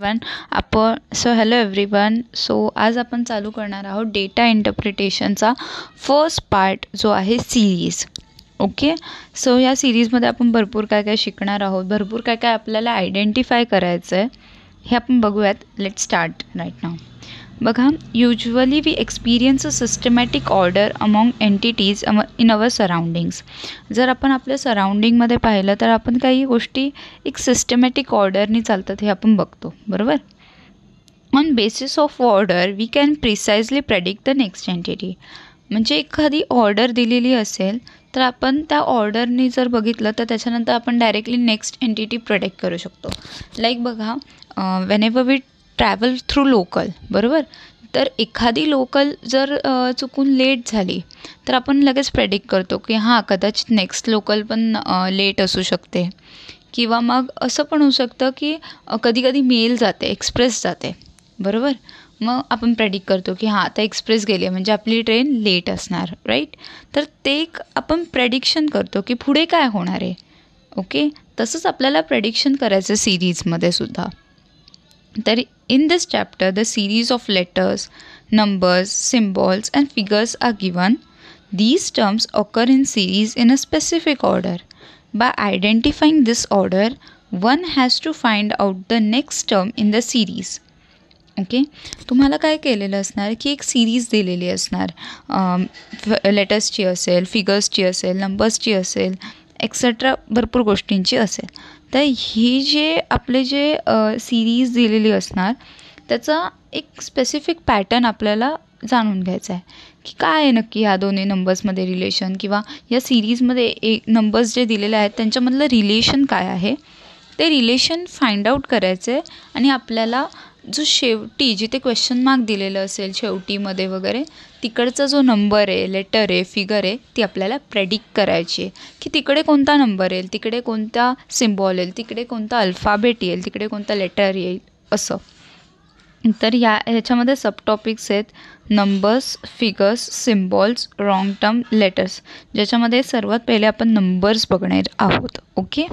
One आपण hello everyone. आज आपण चालू करणार आहोत डेटा इंटरप्रिटेशनचा फर्स्ट पार्ट जो आहे सिरीज. ओके. या सिरीजमध्ये आपण भरपूर काय काय शिकणार आहोत, भरपूर काय काय आपल्याला आयडेंटिफाय करायचं आहे हे आपण बघूयात. Let start right now. बघा, usually we experience a systematic order among entities in our surroundings. जर आपण आपल्या सराउंडिंगमध्ये पाहिलं तर आपण काही गोष्टी एक सिस्टमॅटिक ऑर्डरनी चालतात हे आपण बघतो, बरोबर. On basis of order we can precisely predict the next entity. म्हणजे एखादी ऑर्डर दिलेली असेल तर आपण त्या ऑर्डरनी जर बघितलं तर त्याच्यानंतर आपण डायरेक्टली नेक्स्ट एंटिटी प्रेडिक्ट करू शकतो. लाईक बघा, whenever we travel through local, बरोबर. तर एखादी लोकल जर चुकून लेट झाली तर आपण लगेच प्रेडिक्ट करतो की हां, कदाचित नेक्स्ट लोकल पण लेट असू शकते. किंवा मग असं पण होऊ शकतं की कधी कधी मेल जाते, एक्सप्रेस जाते, बरोबर. मग आपण प्रेडिक्ट करतो की हां, आता एक्सप्रेस गेली आहे म्हणजे आपली ट्रेन लेट असणार, राईट. तर ते एक आपण प्रेडिक्शन करतो की पुढे काय होणार आहे. ओके. तसंच आपल्याला प्रेडिक्शन करायचं सिरीजमध्ये सुद्धा. तर in this chapter the series of letters, numbers, symbols and figures are given. These terms occur in series in a specific order. By identifying this order, one has to find out the next term in the series. Okay. तुम्हाला काय केलेलं असणार की एक series दिलेली असणार, लेटर्सची असेल, फिगर्सची असेल, नंबर्सची असेल, एक्सेट्रा भरपूर गोष्टींची असेल. तर ही जे आपले जे सिरीज दिलेली असणार त्याचा एक स्पेसिफिक पॅटर्न आपल्याला जाणून घ्यायचा आहे की काय आहे नक्की ह्या दोन्ही नंबर्समध्ये रिलेशन, किंवा या सिरीजमध्ये एक नंबर्स जे दिलेले आहेत त्यांच्यामधलं रिलेशन काय आहे ते रिलेशन फाइंड आउट करायचं आहे. आणि आपल्याला जो शेवटी जिथे क्वेश्चन मार्क दिलेलं असेल शेवटीमध्ये वगैरे, तिकडचा जो नंबर आहे, लेटर आहे, फिगर आहे, ती आपल्याला प्रेडिक्ट करायची आहे की तिकडे कोणता नंबर येईल, तिकडे कोणता सिम्बॉल येईल, तिकडे कोणता अल्फाबेट येईल, तिकडे कोणता लेटर येईल, असं. तर ह्याच्यामध्ये सब टॉपिक्स आहेत numbers, figures, symbols, wrong term, letters, ज्याच्यामध्ये सर्वात पहिले आपण नंबर्स बघणार आहोत. ओके.